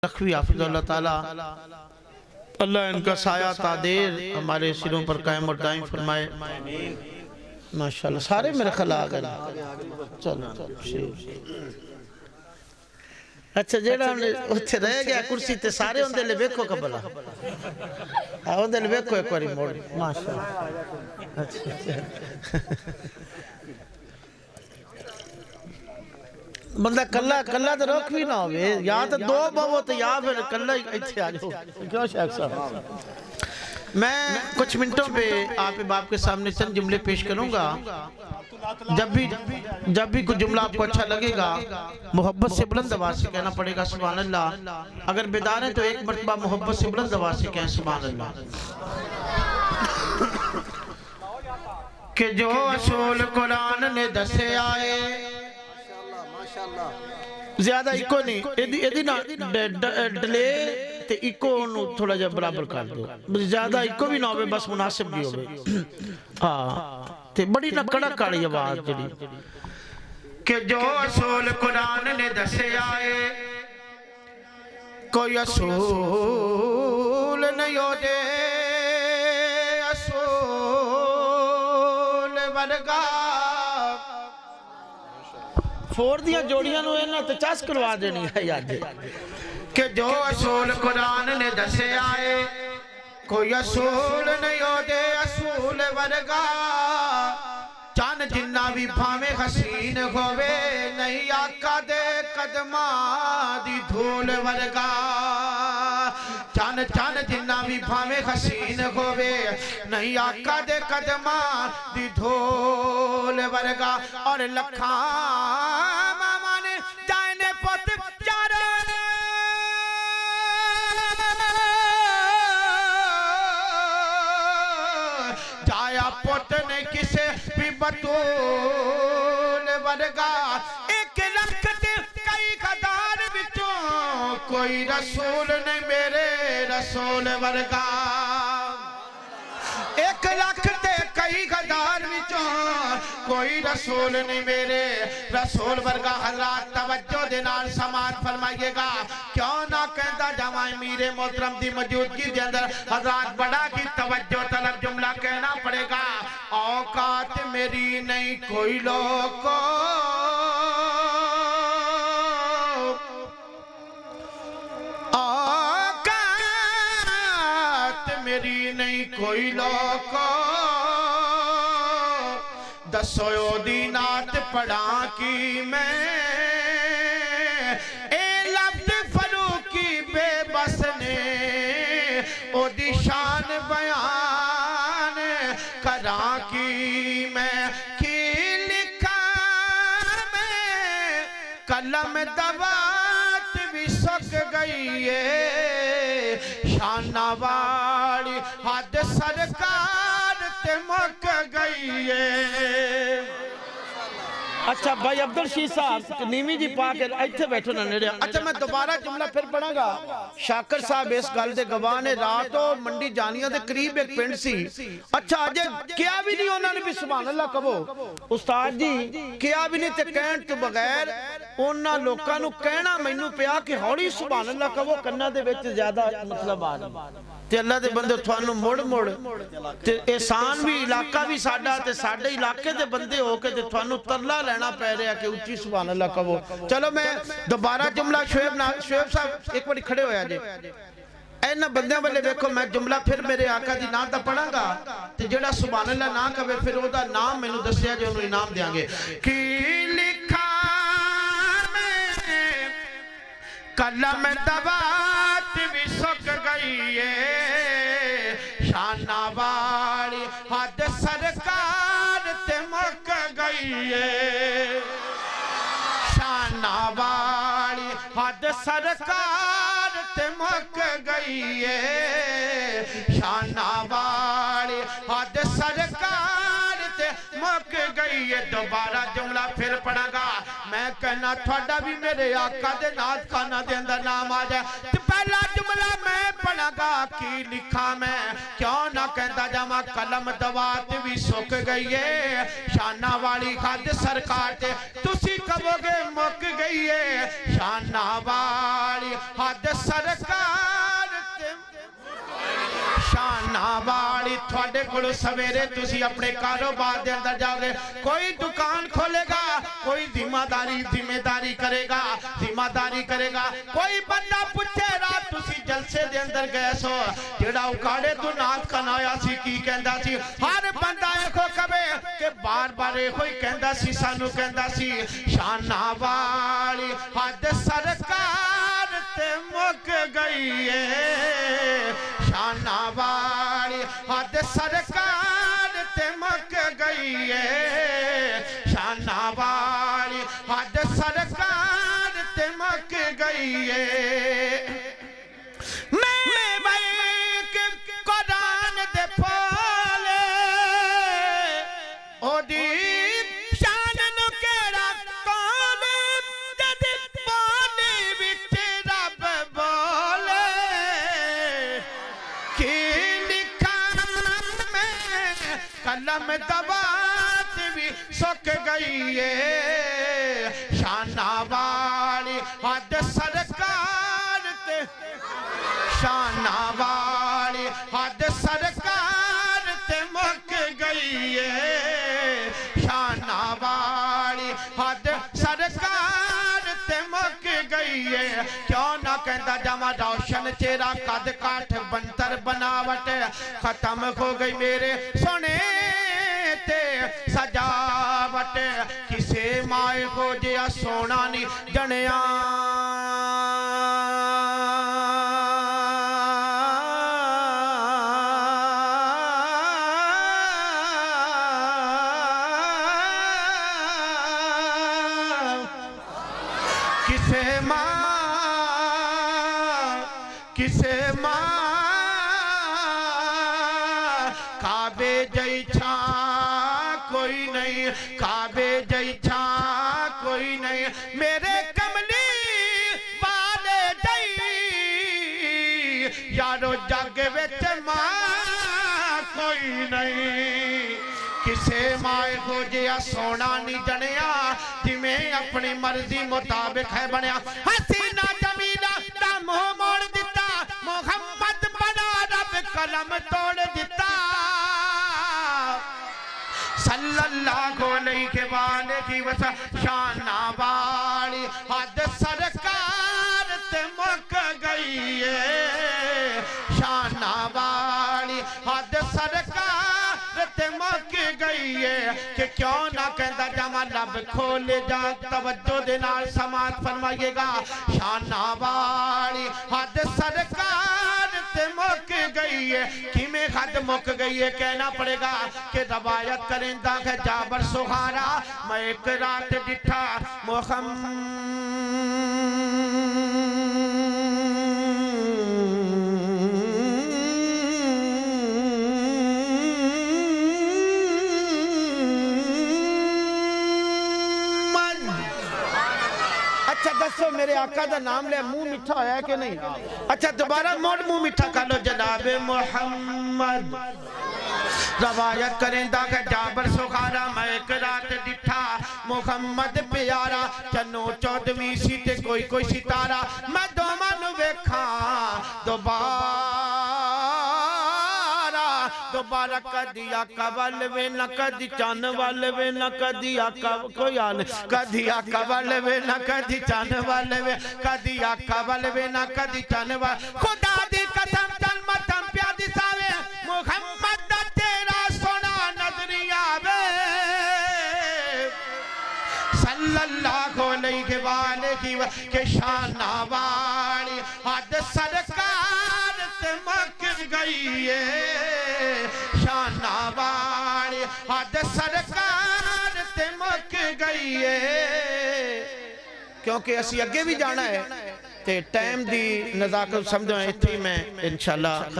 रखवी हाफिज़ुल्लाह ताला, अल्लाह इनका साया तादेर हमारे सिरों पर कायम और दायम फरमाए। माशाल्लाह सारे मेरे ख्याल आ गए। चलो अच्छा जेड़ा उत्थे रह गया कुर्सी ते सारे उनदे ले वेखो कबला उनदे ले वेखो एक बारी मोड़। माशाल्लाह अच्छा बंदा कल्ला कल्ला तो रख भी ना हो, या तो दो बवो तो या फिर कल्ला ही इत्थे आ जाओ। क्यों शेख साहब, मैं कुछ मिनटों पे आप बाप के सामने चंद जुमले पेश करूंगा। जब भी कुछ जुमला आपको अच्छा लगेगा मोहब्बत से बुलंद आवाज से कहना पड़ेगा सुभान अल्लाह। अगर बेदार है तो एक मरतबा मोहब्बत से बुलंद आवाज से कहें सुभान अल्लाह। कि जो असूल कुरान ने दसे आए ज्यादा इको नहीं, एदी ना डले ते इको नु थोड़ा जा बराबर कर दो, ज्यादा इको भी ना होवे बस मुनासिब भी होवे। हां ते बड़ी ना कड़क काली आवाज जड़ी कि जो असूल कुरान ने दसे आए कोई असूल नहीं होदे असूल वर्गा। फोर दिया जोड़ियां नु इन्हां ते चस करवा देनी है याद कि जो असूल कुरान ने दसे आए कोई असूल नहीं होदे असूल वर्गा। चन जिन्ना भी भावे हसीन होवे नहीं आका दे कदमा दी धूल वर्गा। चन चन जिन्ना भी भावे हसीन होवे नहीं आका दे कदमा दी धूल वर्गा। और लखा मामा ने जाने पुत चार जाया पुत ने किसे भी बतूल वर्गा। 1 लाख ते कई हजार विचों कोई रसूल नहीं मेरे रसूल वर्गा। 1 लाख ते कई हजार विचों कोई रसूल नहीं मेरे रसूल वर्गा। हज़रात तवज्जो दे नाल समात फरमाइएगा। क्यों ना कहता जावा मीरे मोहतरम दी मौजूदगी दे अंदर हज़रात बड़ा की तवज्जो तलब जुमला कहना पड़ेगा। औकात मेरी नहीं कोई लोको औकात मेरी नहीं कोई लोको। दसो दी नात पढ़ा की मैं ए लफ्ज़ फरूकी बेबस ने ओदी शान बयान करा की मैं। की लिखा मैं कलम दबात भी सक गई है शाना वाली हद सरकार ते मुक गई है। अच्छा भाई अब्दुल शीर साहब नीवी जी पा के इत्थे बैठो ना नेड़े। अच्छा मैं दोबारा जुमला फिर पढ़ांगा। शाकर साहब इस गल दे गवाह ने। रात मंडी जानिया दे करीब एक पिंड सी। अच्छा अजे क्या भी नहीं उन्होंने भी सुभान अल्लाह कहो उस्ताद जी क्या भी नहीं ते कहण तो बगैर उन्हां लोकां नूं कहना मैनू पिया कि हौली सुभान अल्लाह कहो कन्ना दे विच ज्यादा मतलब आ ते अल्लाह दे बंदे थानू मुड़ मुड़ ते एहसान भी इलाका भी साडा ते साडे इलाके दे बंदे हो के ते थानू तरला लेना पै रहा कि उच्ची सुभान अल्लाह कहो। चलो मैं दोबारा जुमला शोएब साहब एक बार खड़े होया जे इन्हां बंदियां वाले देखो। मैं जुमला फिर मेरे आका दी नाम दा पढ़ांगा ते जेड़ा सुभान अल्लाह ना कहे फिर ओदा नाम मैनू दस्सिया जे ओनू इनाम देंगे। की लिखा मैं कलम दबात भी सुक गई है शाना वाली हद सरकार ते मुक गई है। शाना वाली हद सरकार ते मुक गई है। शाना वाली हद सरकार ते मुक गई है। दोबारा जुमला फिर पढ़ागा। मैं कहना थोड़ा भी मेरे आका दे नाथ खाना दे अंदर नाम आ जाए तो पहला जुमला मैं पढ़ागा की लिखा मैं क्यों ना कहता जावा कलम दवात भी सुक गई है। शाना वाली खद सरकार ते तुसी कहोगे मुक गई है। शाना वाली हद सरकार ते शाना वाली थोड़े को सवेरे तुसी अपने कारोबार के अंदर जाओगे कोई दुकान खोलेगा कोई जिम्मेदारी करेगा कोई बंदा पूछेगा तुसी जलसे दे अंदर गए सो जेड़ा उकाड़े तू नाथ कनाया सी की कहंदा सी हर बंदा एको कवे के बार-बार एको ही कहंदा सी सानू कहंदा सी शाना वाली हद सरकार ते मुक गई है। शाना वाली हद सरकार ते मुक गई है। शाना वाली हद सरकार ते मुक गई है। मैं बैक कुरान दे पाले ओदी शान नु केड़ा कौन जद पानी विच रब बोले की लिखा मैं कलम दबात भी सुक गई है। शाना वाली हद सरकार ते शाना वाली हद सरकार ते मुक गई है। शाना वाली हद सरकार ते मुक गई है। क्यों ना कहता जावा रोशन चेहरा कद काठ बंतर बनावट खत्म हो गई मेरे सोने ते सजावट किसे माए हो जिया सोना नहीं जनिया। किसे माँ काबे जई छा कोई नहीं काबे जई छा कोई नहीं मेरे कमली वाले जई यारो जग विच माँ कोई नहीं। किसे माए हो जिया सोना नहीं जनिया जिमें अपनी मर्जी मुताबिक है बनया। हसीना जमीला दा मुंह मोड़ दिता मोहम्मद बना रब कलम तोड़ दिता सल्लल्लाहु अलैहि वसल्लम। शाना वाली हद सरकार ते मुक गई है। शाना वाली हद सरकार ते मुक गई है कि क्यों ना कहता जावा लब खोले जा तवज्जो दे नाल समात फरमाइएगा। शाना वाली हद सरकार ते मुक गई है। किमें हद मुक गई है कहना पड़ेगा कि रवायत करेंदा है जाबर सुहारा मैं एक रात डिठा अच्छा दसो मेरे आका का नाम ले मुंह मीठा होया कि नहीं। अच्छा दोबारा मोड़ मुंह मीठा कर लो जनाबे मोहम्मद। रवायत करेंदा है जाबर सुखारा मैं एक रात डिठा मोहम्मद प्यारा चनो 14वीं सी ते कोई सितारा मैं दोवां नूं वेखां दोबारा कदी आका वल वे न कदी चन वल वे न कदी आका कोई आन कदी आका वल वे न कदी चन वल वे कदी आका वल वे न कदी चन वल खुदा दी कसम चल मतम प्या दिसावे मोहम्मद दा तेरा सोना नजरिया वे सल्लल्लाहु अलैहि वसल्लम के शाना वाली हद सरकार ते मुक गई है। शाना वाली हद सरकार ते मुक गई है क्योंकि असी अगे भी जाना है ते टाइम दी नज़ाकत समझो इत्थे मैं इंशाअल्लाह